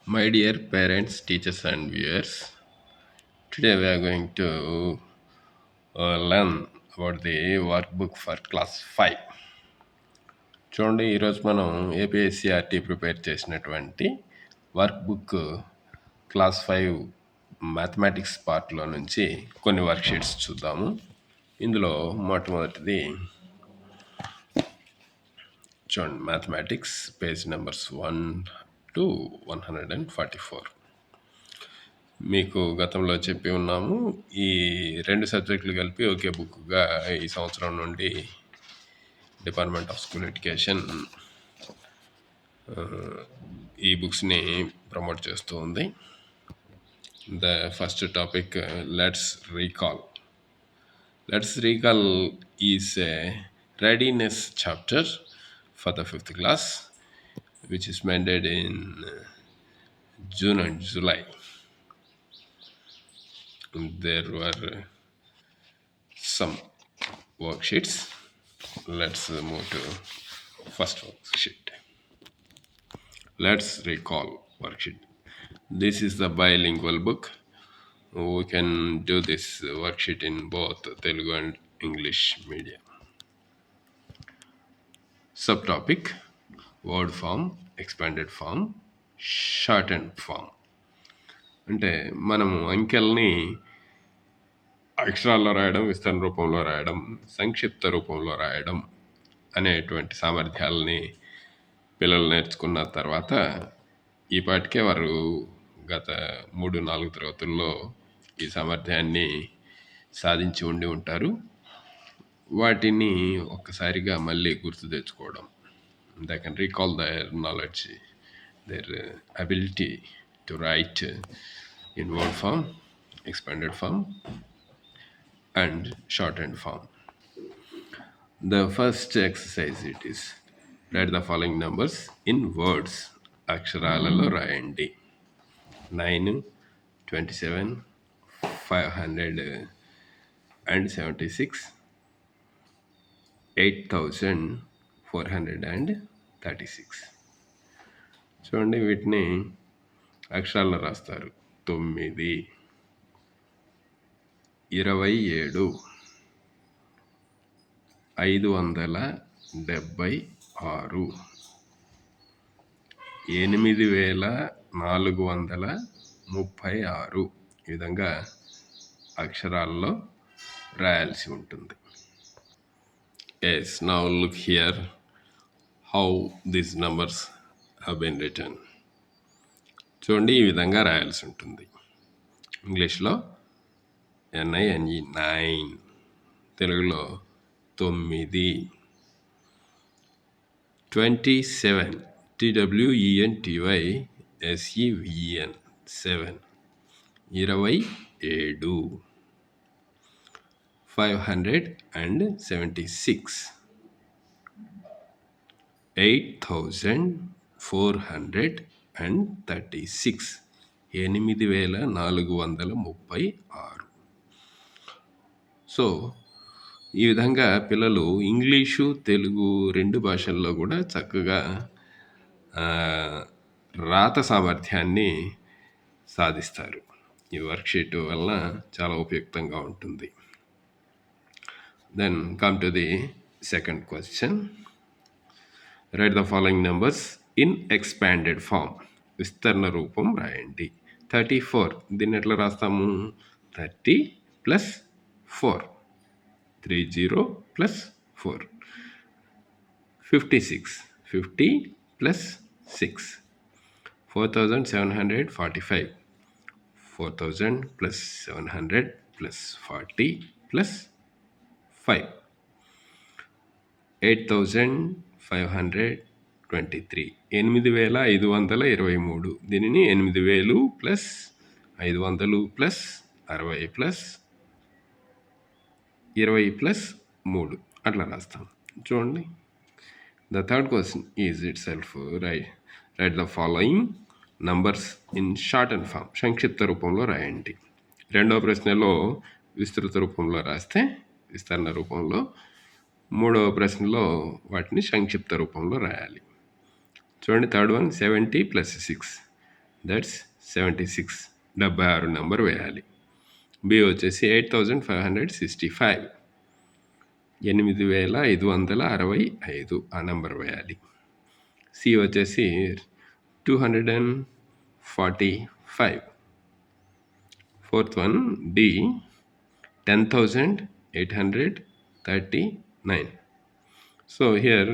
My dear parents, teachers, and viewers, today we are going to learn about the workbook for class 5. చూడండి, ఈరోజు మనం ఏపీఎస్సిఆర్టీ prepare చేసినటువంటి workbook class 5 mathematics పార్ట్లో నుంచి కొన్ని వర్క్షీట్స్ చూద్దాము. ఇందులో మొట్టమొదటిది చూడండి, మ్యాథమెటిక్స్ పేజ్ నెంబర్స్ 1 to 144. మీకు గతంలో చెప్పి ఉన్నాము, ఈ రెండు సబ్జెక్టులు కలిపి ఒకే బుక్గా ఈ సంవత్సరం నుండి డిపార్ట్మెంట్ ఆఫ్ స్కూల్ ఎడ్యుకేషన్ ఈ బుక్స్ని ప్రమోట్ చేస్తూ ఉంది. The first topic let's recall. Let's recall is a readiness chapter for the 5th class which is mentioned in June and July. There were some worksheets. Let's move to first worksheet. Let's recall worksheet. This is the bilingual book. We can do this worksheet in both Telugu and English medium. Subtopic: word form, expanded form, shortened form. అంటే మనము అంకెల్ని అక్షరాల్లో రాయడం, విస్తరణ రూపంలో రాయడం, సంక్షిప్త రూపంలో రాయడం అనేటువంటి సామర్థ్యాలని పిల్లలు నేర్చుకున్న తర్వాత ఈ పాటికే వారు గత 3-4 తరగతుల్లో ఈ సామర్థ్యాన్ని సాధించి ఉండి ఉంటారు. వాటిని ఒక్కసారిగా మళ్ళీ గుర్తు తెచ్చుకోవడం, they can recall their knowledge, their ability to write in word form, expanded form, and shortened form. The first exercise it is, write the following numbers in words. అక్షరాలలో రాయండి. 9, 27, 576, 8436. చూడండి, వీటిని అక్షరాల్లో రాస్తారు. 9, 27, 576, 8436 ఈ విధంగా అక్షరాల్లో రాయాల్సి ఉంటుంది. Yes, now look here how these numbers have been written. చూడండి, ఈ విధంగా రాయాల్సి ఉంటుంది. ఇంగ్లీష్లో NINE 9, తెలుగులో 9, 27 TWENTY SEVEN 7, 27, 576, 8436, 8436. సో ఈ విధంగా పిల్లలు ఇంగ్లీషు, తెలుగు రెండు భాషల్లో కూడా చక్కగా రాత సామర్థ్యాన్ని సాధిస్తారు. ఈ వర్క్షీట్ వలన చాలా ఉపయుక్తంగా ఉంటుంది. Then come to the second question. Write the following numbers in expanded form. విస్తరణ రూపం రాయండి. 34, దీన్ని ఎట్లా రాస్తాము? 30 + 4, 30 + 4. 56, 50 + 6, 4745, 4000 + 700 + 40 + 5, 8523, 8523. దీనిని 8000 + 500 + 60 + 20 + 3 అట్లా రాస్తాం. చూడండి, the third question is itself write the following numbers in short and form. సంక్షిప్త రూపంలో రాయండి. రెండవ ప్రశ్నలో విస్తృత రూపంలో రాస్తే విస్తరణ రూపంలో, మూడవ ప్రశ్నలో వాటిని సంక్షిప్త రూపంలో రాయాలి. చూడండి, థర్డ్ వన్ 70 + 6, దట్స్ 76, 76 నెంబర్ వేయాలి. బి వచ్చేసి 8565, 8565 ఆ నెంబర్ వేయాలి. సి వచ్చేసి 245. Fourth one D 10,839. So here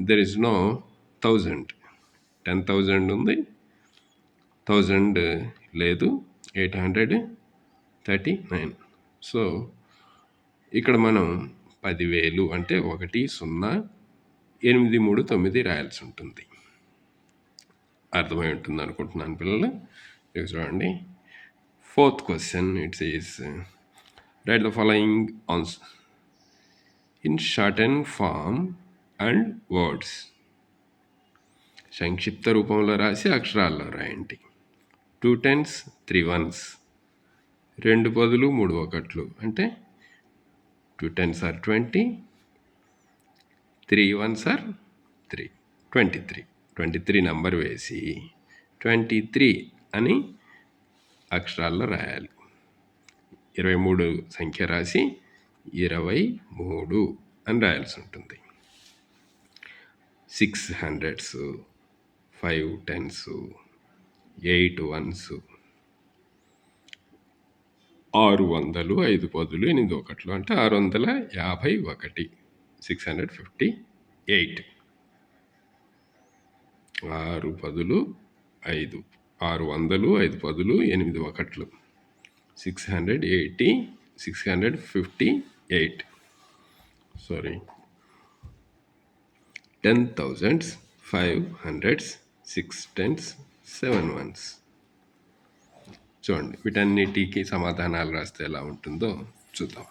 there is no 1000. 10,000 ఉంది, 1000 లేదు, 839. సో ఇక్కడ మనం 10,000 అంటే 10,839 రాయాల్సి ఉంటుంది. అర్థమై ఉంటుంది అనుకుంటున్నాను పిల్లలు. ఇక చూడండి, fourth question it's is write the following answer in shorten form and words. సంక్షిప్త రూపంలో రాసి అక్షరాల్లో రాయండి. 2 10s 3 1s, 2 10లు 3 1లు అంటే 2 10s are 20, 3 1s are 3, 23. 23 number వేసి 23 అని అక్షరాల్లో రాయాలి. 23 సంఖ్య రాసి 23 అని రాయాల్సి ఉంటుంది. 6 hundreds, 5 10s, 8 1s, 600, 5 10లు 8 1లు అంటే 651, 658. 6 10లు 5, 600, 5 10లు 8 1లు 680, 658. Sorry, 10,000s, 500s, 6 10s, 7 1s. చూడండి, వీటన్నిటికీ సమాధానాలు రాస్తే ఎలా ఉంటుందో చూద్దాం.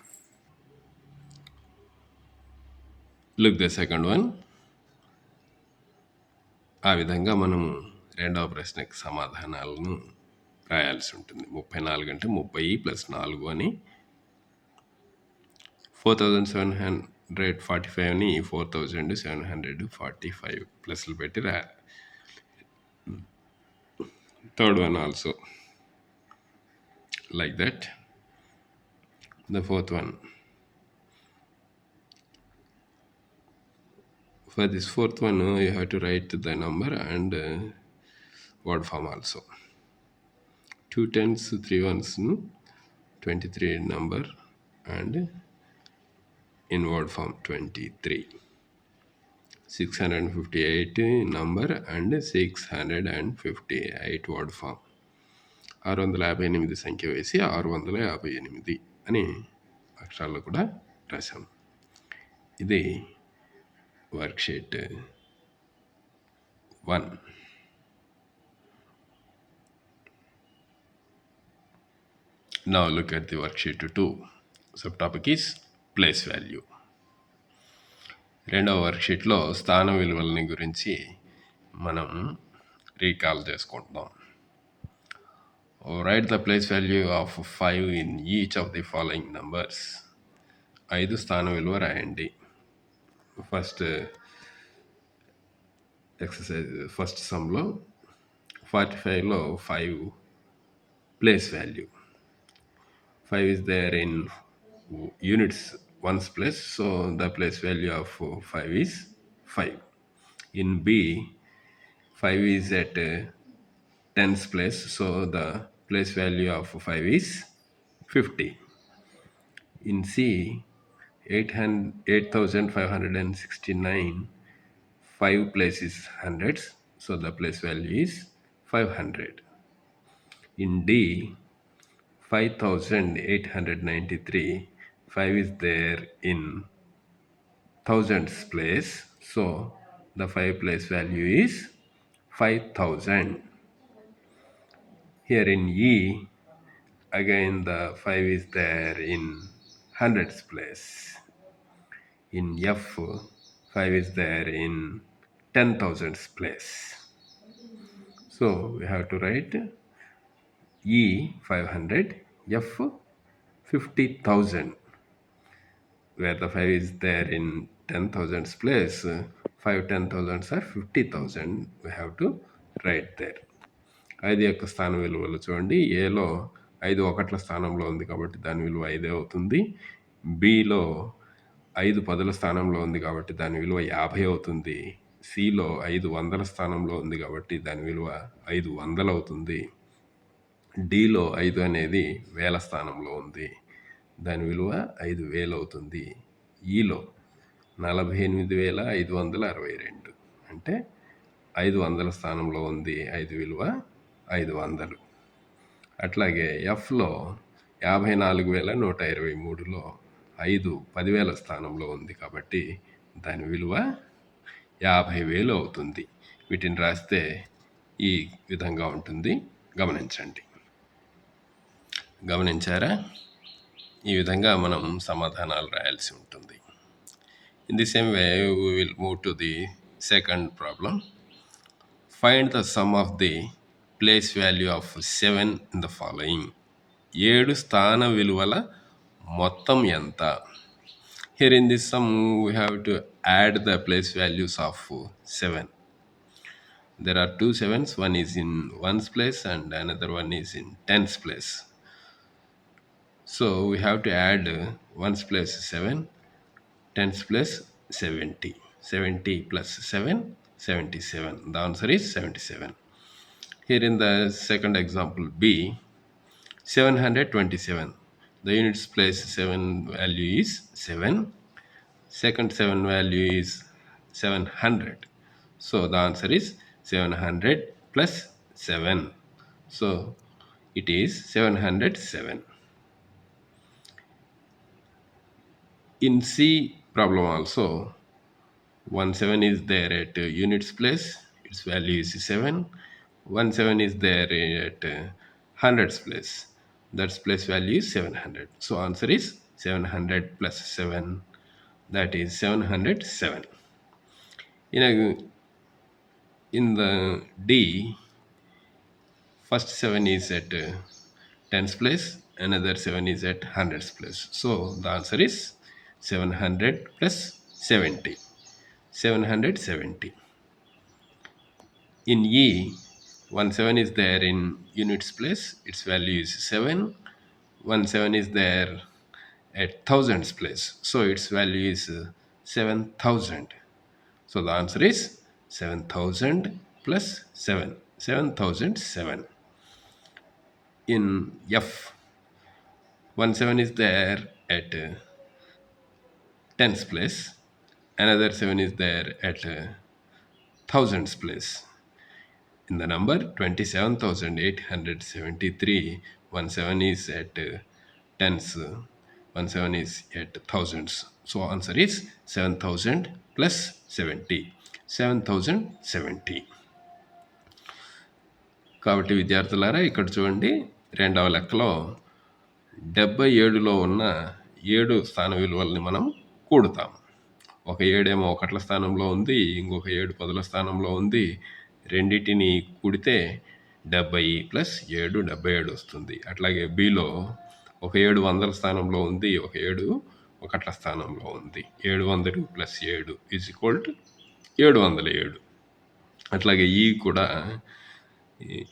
Look the second one. ఆ విధంగా మనము రెండవ ప్రశ్నకి సమాధానాలను రాయాల్సి ఉంటుంది. 34 అంటే 30 + 4 అని, 4,745ని 4,745 ప్లస్లు పెట్టి రాయాలి. Third one also like that. The fourth one, for this fourth one you have to write the number and word form also. 2 10s 3 1s 23 number and in word form 23. 658 number and 658 word form. 658 సంఖ్య వేసి 658 అని అక్షరాల్లో కూడా రాశాం. ఇది worksheet 1. Now look at the worksheet 2. Subtopic is place value. రెండవ వర్క్షీట్లో స్థాన విలువలని గురించి మనం రీకాల్ చేసుకుంటున్నాం. Write the place value of 5 in each of the following numbers. 5 స్థాన విలువ రాయండి. ఫస్ట్ ఎక్సర్సైజ్, ఫస్ట్ సమ్లో 45లో 5 place value. 5 is there in units, ones place, so the place value of 5 is 5. In B, 5 is at tens place, so the place value of 5 is 50. In C, 8,569, 5 place is hundreds, so the place value is 500. In D, 5,893, 5 is there in thousands place, so the 5 place value is 5,000. Here in E, again the 5 is there in hundreds place. In F, 5 is there in 10,000s place. So we have to write E 500, F 50,000. Where the 5 is there in 10,000s place, 5 10,000 or 50,000 we have to write there. 5 యొక్క స్థానం విలువలు చూడండి. ఏలో 5 ఒకట్ల స్థానంలో ఉంది కాబట్టి దాని విలువ 5 అవుతుంది. బిలో 5 పదుల స్థానంలో ఉంది కాబట్టి దాని విలువ 50 అవుతుంది. సిలో 5 వందల స్థానంలో ఉంది కాబట్టి దాని విలువ 500 అవుతుంది. డిలో 5 అనేది వేల స్థానంలో ఉంది, దాని విలువ 5,000 అవుతుంది. ఈలో 48,562 అంటే 500 స్థానంలో ఉంది, 5 విలువ 500. అట్లాగే ఎఫ్లో 54,123లో 5 10,000 స్థానంలో ఉంది కాబట్టి దాని విలువ 50,000 అవుతుంది. వీటిని రాస్తే ఈ విధంగా ఉంటుంది. గమనించారా? ఈ విధంగా మనం సమాధానాలు రాయాల్సి ఉంటుంది. In the same way, we will move to the second problem. Find the sum of the place value of 7 in the following. 7 స్థాన విలువల మొత్తం ఎంత? Here in this sum, we have to add the place values of 7. There are 2 7s, one is in 1's place and another one is in 10's place. So we have to add 1's place 7, 10's place 70. 70 plus 7, 77. The answer is 77. Here in the second example B, 727. The units place 7 value is 7. Second 7 value is 700. So the answer is 700 plus 7. So it is 707. In C problem also, 1 7 is there at units place, its value is 7. 1 7 is there at hundreds place, that's place value is 700. So answer is 700 plus 7, that is 707. In the D, first 7 is at 10's place, another 7 is at hundreds place. So the answer is 700 plus 70. 770. In E, 1 7 is there in units place, its value is 7. 1 7 is there at thousands place, so its value is 7,000. So the answer is 7,000 plus 7. 7,007. In F, 1 7 is there at 10's place, another 7 is there at thousands place. In the number 27,873, 1 7 is at tens, 1 7 is at thousands. So answer is 7,000 plus 70. 7,070. కాబట్టి విద్యార్థులారా, ఇక్కడ చూడండి, రెండవ లెక్కలో 77లో ఉన్న 7 స్థాన విలువల్ని మనం కూడుతాం. ఒక 7 ఏమో ఒకట్ల స్థానంలో ఉంది, ఇంకొక 7 పదుల స్థానంలో ఉంది. రెండింటిని కూడితే 70 ప్లస్ 7 77 వస్తుంది. అట్లాగే బిలో ఒక 7 వందల స్థానంలో ఉంది, ఒక 7 ఒకట్ల స్థానంలో ఉంది. 700 ప్లస్ 7 ఈజ్ ఈక్వల్ టు 707. అట్లాగే ఈ కూడా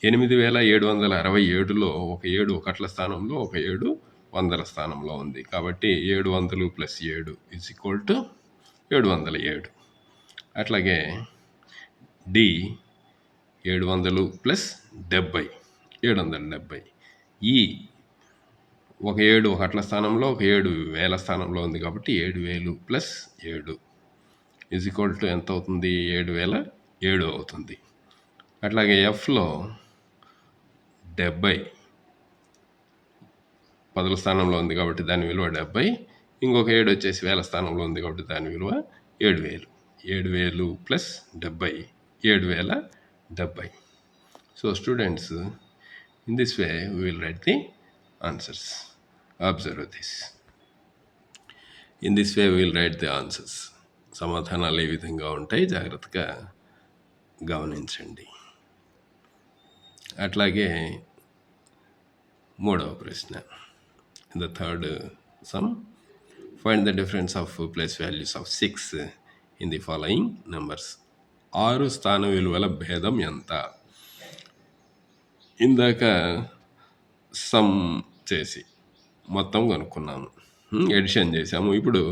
8,767లో ఒక 7 ఒకట్ల స్థానంలో, ఒక 7 వందల స్థానంలో ఉంది. కాబట్టి 700 ప్లస్ 7 ఈజ్ ఈక్వల్ టు 707. అట్లాగే డి 700 ప్లస్ 70, 770. ఈ ఒక 7 ఒకట్ల స్థానంలో, ఒక 7 వేల స్థానంలో ఉంది కాబట్టి 7,000 ప్లస్ 7 ఈజ్ ఈక్వల్ టు ఎంత అవుతుంది? 7,007 అవుతుంది. అట్లాగే ఎఫ్లో 70 పదుల స్థానంలో ఉంది కాబట్టి దాని విలువ 70. ఇంకొక 7 వచ్చేసి వేల స్థానంలో ఉంది కాబట్టి దాని విలువ 7,000. 7,000 plus 70, 7,070. So students, in this way we will write the answers. Observe this. In this way we will write the answers. సమాధానాలు ఏ విధంగా ఉంటాయి జాగ్రత్తగా గమనించండి. అట్లాగే మూడవ ప్రశ్న, the third sum, find the difference of place values of 6 in the following numbers. 6 స్థాన విలువల భేదం ఎంత? ఇందాక సమ్ చేసి మొత్తం కనుక్కున్నాము, ఎడిషన్ చేసాము. ఇప్పుడు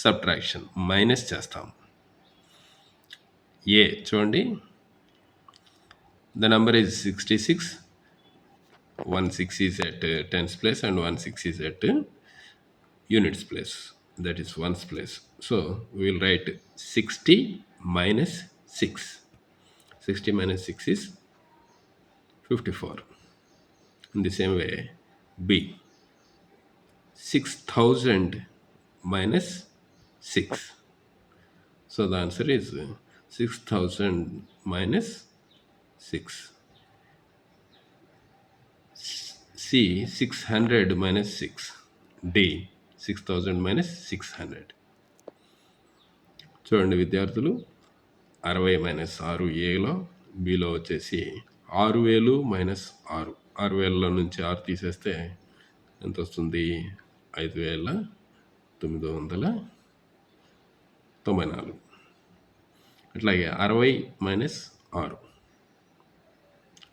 సబ్ట్రాక్షన్ మైనస్ చేస్తాము. ఏ చూడండి, the number is 66. 16 is at tens place and 16 is at units place, that is ones place. So we will write 60 minus 6. 60 minus 6 is 54. In the same way, B, 6000 minus 6. So the answer is 6000 minus 6. C, 600 minus 6. D, 6000 minus 600. చూడండి విద్యార్థులు, 60 minus 6 ఏలో, below వచ్చేసి 6000 minus 6. 6000లో నుంచి 6 తీసేస్తే ఎంత వస్తుంది? 5994. అట్లాగే 60 minus 6,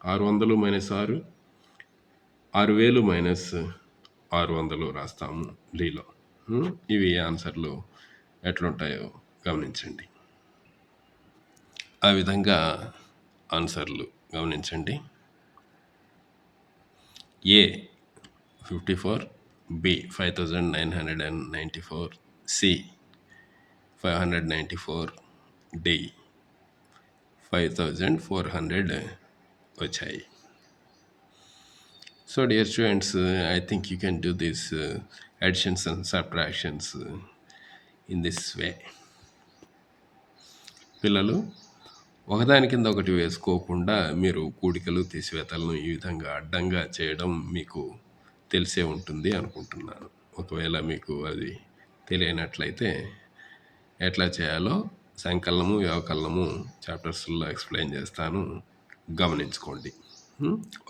600 minus 6, 6000 minus 600 రాస్తాము డీలో. ఇవి ఆన్సర్లు ఎట్లుంటాయో గమనించండి. ఆ విధంగా ఆన్సర్లు గమనించండి. ఏ 54, బి 5994, సి 594, డి 5400 వచ్చాయి. So dear students, I think you can do these additions and subtractions in this way. పిల్లలు, ఒకదాని కింద ఒకటి వేసుకోకుండా మీరు కూడికలు తీసివేతలను ఈ విధంగా అడ్డంగా చేయడం మీకు తెలిసే ఉంటుంది అనుకుంటున్నాను. ఒకవేళ మీకు అది తెలియనట్లయితే ఎట్లా చేయాలో సంకలనము వ్యవకలనము చాప్టర్స్లో ఎక్స్ప్లెయిన్ చేస్తాను, గమనించుకోండి.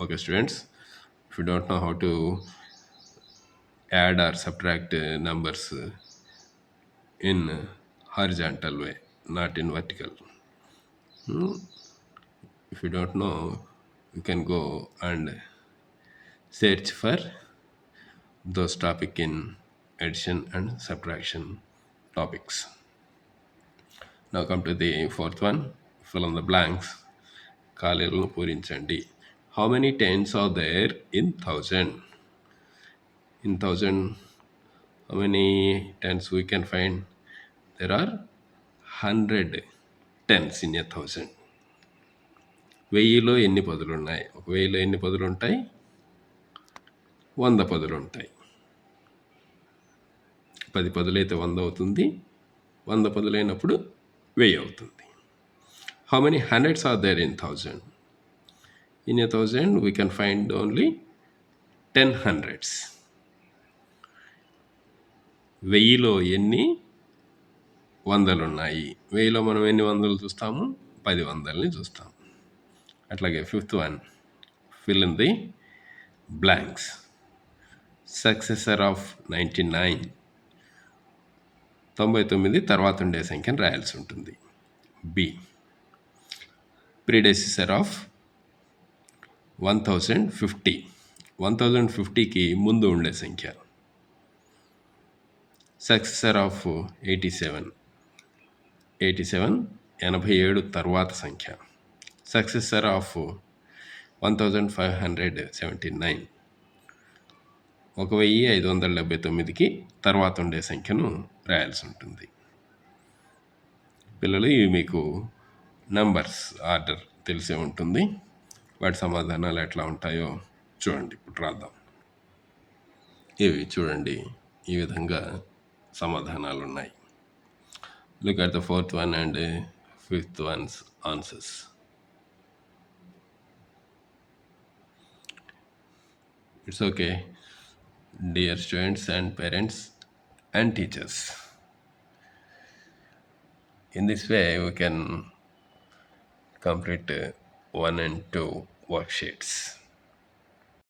Okay students, if you don't know how to add or subtract numbers in horizontal way, not in vertical, if you don't know, you can go and search for those topic in addition and subtraction topics. Now come to the fourth one, fill in the blanks. ఖాళీలను పూరించండి. How many tens are there in 1000? In 1000, how many tens we can find? There are 100 tens in 1000. 1000లో ఎన్ని పదులు ఉన్నాయి? 1000లో ఎన్ని పదులు ఉంటాయి? 100 పదులు ఉంటాయి. 10 పదులైతే 100 అవుతుంది. 100 పదులైనప్పుడు 1000 అవుతుంది. How many hundreds are there in 1000? In 1000 we can find only 10 hundreds. 1000లో ఎన్ని వందలు ఉన్నాయి? 1000లో మనం ఎన్ని వందలు చూస్తాము? 10 వందలని చూస్తాము. అట్లాగే fifth one, fill in the blanks. Successor of 99, 99 తర్వాత ఉండే సంఖ్యను రాయాల్సి ఉంటుంది. బి, ప్రిడెసెసర్ ఆఫ్ 1050, 1050కి ముందు ఉండే సంఖ్య. సక్సెసర్ ఆఫ్ 87, 87 తర్వాత సంఖ్య. సక్సెసర్ ఆఫ్ 1579, 1579కి తర్వాత ఉండే సంఖ్యను రాయాల్సి ఉంటుంది. పిల్లలు, ఇవి మీకు నంబర్స్ ఆర్డర్ తెలిసే ఉంటుంది. వాటి సమాధానాలు ఎట్లా ఉంటాయో చూడండి. ఇప్పుడు రాద్దాం. ఇవి చూడండి, ఈ విధంగా సమాధానాలు ఉన్నాయి. Look at the fourth one and fifth once answers. It's okay dear students and parents and teachers. In this way we can complete 1 and 2 worksheets.